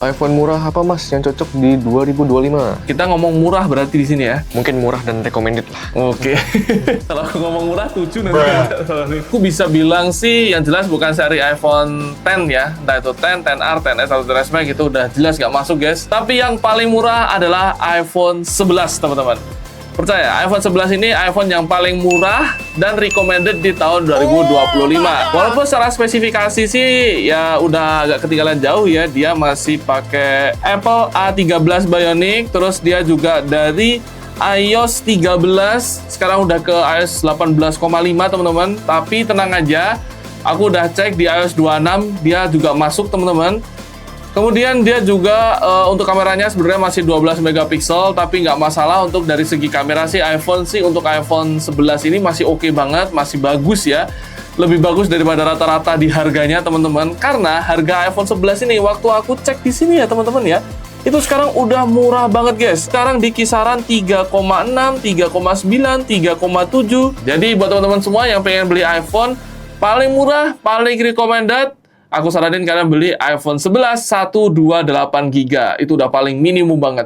iPhone murah apa mas yang cocok di 2025? Kita ngomong murah berarti di sini ya. Mungkin murah dan recommended lah. Oke. Kalau aku ngomong murah 7 nanti. Aku bisa bilang sih yang jelas bukan seri iPhone 10 ya. Entah itu 10, 10R, 10S atau 10S Max itu udah jelas nggak masuk guys. Tapi yang paling murah adalah iPhone 11 teman-teman. Percaya, iPhone 11 ini iPhone yang paling murah dan recommended di tahun 2025. Walaupun secara spesifikasi sih ya udah agak ketinggalan jauh ya. Dia masih pakai Apple A13 Bionic, terus dia juga dari iOS 13, sekarang udah ke iOS 18,5 teman-teman. Tapi tenang aja, aku udah cek di iOS 26, dia juga masuk teman-teman. Kemudian dia juga untuk kameranya sebenarnya masih 12 megapiksel, tapi nggak masalah. Untuk dari segi kamera sih iPhone sih untuk iPhone 11 ini masih oke banget, masih bagus ya. Lebih bagus daripada rata-rata di harganya teman-teman. Karena harga iPhone 11 ini waktu aku cek di sini ya teman-teman ya, itu sekarang udah murah banget guys. Sekarang di kisaran 3,6, 3,9, 3,7. Jadi buat teman-teman semua yang pengen beli iPhone paling murah, paling recommended, aku saranin kalian beli iPhone 11 128 GB. Itu udah paling minimum banget.